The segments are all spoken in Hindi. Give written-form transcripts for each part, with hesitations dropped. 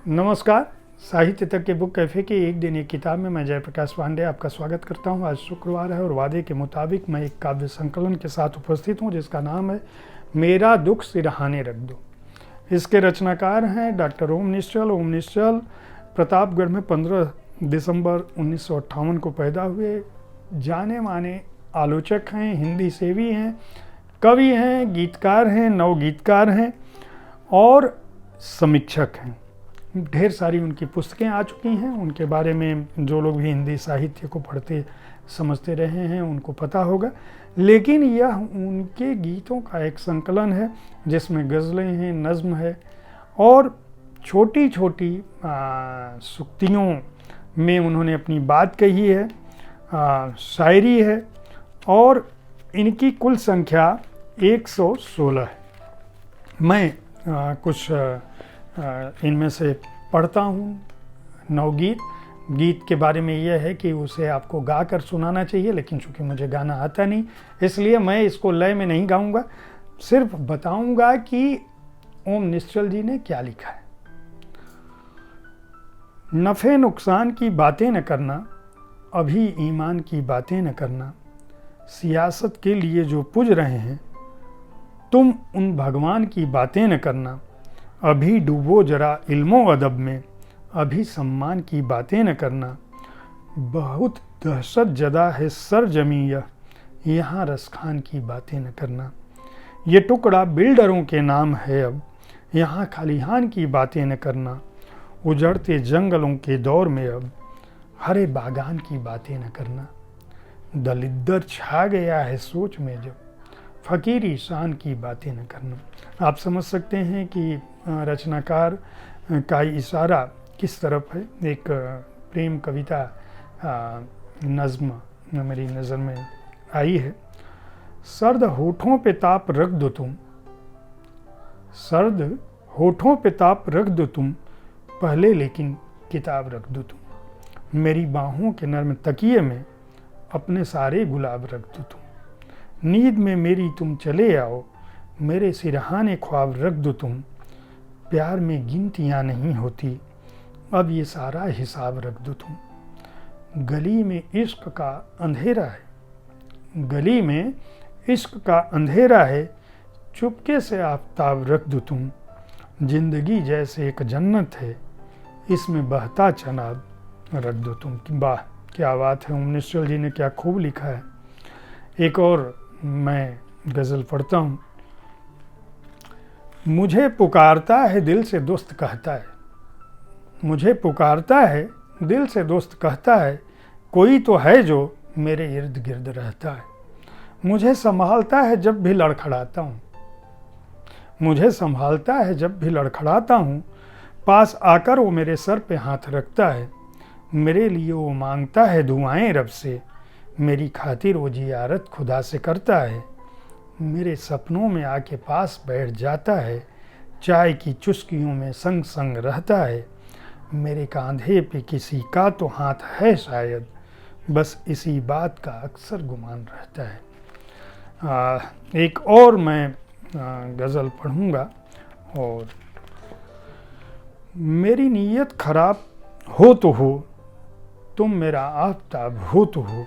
नमस्कार। साहित्य तक के बुक कैफ़े की एक दिन एक किताब में मैं जयप्रकाश पांडे आपका स्वागत करता हूं। आज शुक्रवार है और वादे के मुताबिक मैं एक काव्य संकलन के साथ उपस्थित हूं जिसका नाम है मेरा दुख सिरहाने रख दो। इसके रचनाकार हैं डॉक्टर ओम निश्चल। ओम निश्चल प्रतापगढ़ में 15 दिसंबर 1958 को पैदा हुए। जाने माने आलोचक हैं, हिंदी सेवी हैं, कवि हैं, गीतकार हैं, नवगीतकार हैं और समीक्षक हैं। ढेर सारी उनकी पुस्तकें आ चुकी हैं। उनके बारे में जो लोग भी हिंदी साहित्य को पढ़ते समझते रहे हैं उनको पता होगा, लेकिन यह उनके गीतों का एक संकलन है जिसमें गज़लें हैं, नज़्म है और छोटी छोटी सुक्तियों में उन्होंने अपनी बात कही है, शायरी है और इनकी कुल संख्या 116 है। मैं कुछ इनमें से पढ़ता हूँ। नवगीत गीत के बारे में यह है कि उसे आपको गा कर सुनाना चाहिए, लेकिन चूँकि मुझे गाना आता नहीं इसलिए मैं इसको लय में नहीं गाऊंगा, सिर्फ बताऊंगा कि ओम निश्चल जी ने क्या लिखा है। नफ़े नुकसान की बातें न करना, अभी ईमान की बातें न करना, सियासत के लिए जो पूज रहे हैं तुम उन भगवान की बातें न करना, अभी डूबो जरा इल्मो अदब में, अभी सम्मान की बातें न करना, बहुत दहशत जदा है सर जमी यह, यहाँ रसखान की बातें न करना, ये टुकड़ा बिल्डरों के नाम है अब, यहाँ खलिहान की बातें न करना, उजड़ते जंगलों के दौर में अब हरे बागान की बातें न करना, दलिद्दर छा गया है सोच में जब, फ़कीरी शान की बातें न करना। आप समझ सकते हैं कि रचनाकार का इशारा किस तरफ है। एक प्रेम कविता नज़्म मेरी नज़र में आई है। सर्द होठों पे ताप रख दो तुम, सर्द होठों पे ताप रख दो तुम, पहले लेकिन किताब रख दो तुम, मेरी बाहों के नर्म तकिए में अपने सारे गुलाब रख दो तुम, नींद में मेरी तुम चले आओ, मेरे सिरहाने ख्वाब रख दो तुम, प्यार में गिनतियाँ नहीं होती, अब ये सारा हिसाब रख दो तुम, गली में इश्क का अंधेरा है, गली में इश्क का अंधेरा है, चुपके से आफताब रख दो तुम, जिंदगी जैसे एक जन्नत है, इसमें बहता चनाब रख दो तुम। वाह क्या बात है, ओम निश्चल जी ने क्या खूब लिखा है। एक और मैं गज़ल पढ़ता हूँ। मुझे पुकारता है दिल से दोस्त कहता है, मुझे पुकारता है दिल से दोस्त कहता है, कोई तो है जो मेरे इर्द गिर्द रहता है, मुझे संभालता है जब भी लड़खड़ाता हूँ, मुझे संभालता है जब भी लड़खड़ाता हूँ, पास आकर वो मेरे सर पे हाथ रखता है, मेरे लिए वो मांगता है दुआएं रब से, मेरी खातिर वो जियारत खुदा से करता है, मेरे सपनों में आके पास बैठ जाता है, चाय की चुस्कियों में संग संग रहता है, मेरे कांधे पे किसी का तो हाथ है शायद, बस इसी बात का अक्सर गुमान रहता है। एक और मैं गज़ल पढ़ूँगा। और मेरी नीयत खराब हो तो हो, तुम मेरा आफताब हो तो हो,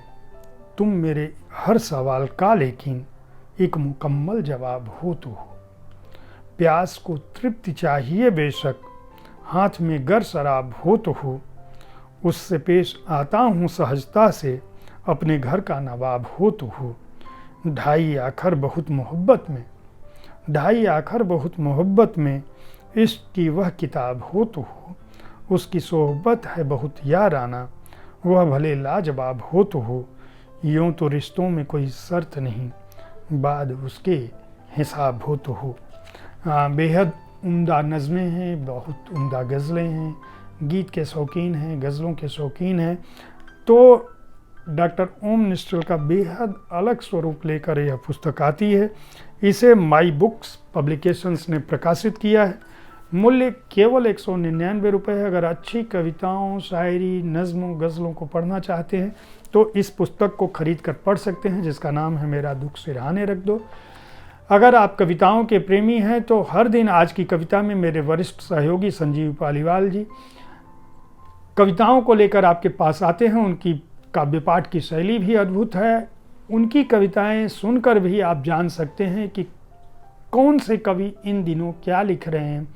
तुम मेरे हर सवाल का लेकिन एक मुकम्मल जवाब हो तो हो, प्यास को तृप्ति चाहिए बेशक, हाथ में गर शराब हो तो हो, उससे पेश आता हूँ सहजता से, अपने घर का नवाब हो तो हो, ढाई आखर बहुत मोहब्बत में, ढाई आखर बहुत मोहब्बत में, इश्क की वह किताब हो तो हो, उसकी सोहबत है बहुत याराना, वह भले लाजवाब हो तो हो, यूँ तो रिश्तों में कोई शर्त नहीं, बाद उसके हिसाब हो तो हो। बेहद उम्दा नज़में हैं, बहुत उम्दा गज़लें हैं, गीत के शौकीन हैं, गज़लों के शौकीन हैं, तो डॉक्टर ओम निश्चल का बेहद अलग स्वरूप लेकर यह पुस्तक आती है। इसे माई बुक्स पब्लिकेशंस ने प्रकाशित किया है। मूल्य केवल 199 रुपये है। अगर अच्छी कविताओं, शायरी, नज़्मों, गज़लों को पढ़ना चाहते हैं तो इस पुस्तक को खरीद कर पढ़ सकते हैं, जिसका नाम है मेरा दुख सिरहाने रख दो। अगर आप कविताओं के प्रेमी हैं तो हर दिन आज की कविता में मेरे वरिष्ठ सहयोगी संजीव पालीवाल जी कविताओं को लेकर आपके पास आते हैं। उनकी काव्य पाठ की शैली भी अद्भुत है। उनकी कविताएं सुनकर भी आप जान सकते हैं कि कौन से कवि इन दिनों क्या लिख रहे हैं,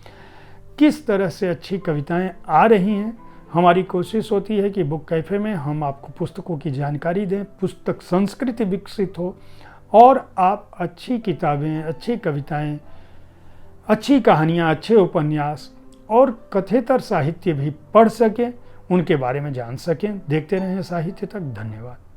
किस तरह से अच्छी कविताएं आ रही हैं। हमारी कोशिश होती है कि बुक कैफ़े में हम आपको पुस्तकों की जानकारी दें, पुस्तक संस्कृति विकसित हो और आप अच्छी किताबें, अच्छी कविताएं, अच्छी कहानियां, अच्छे उपन्यास और कथेतर साहित्य भी पढ़ सकें, उनके बारे में जान सकें। देखते रहें साहित्य तक। धन्यवाद।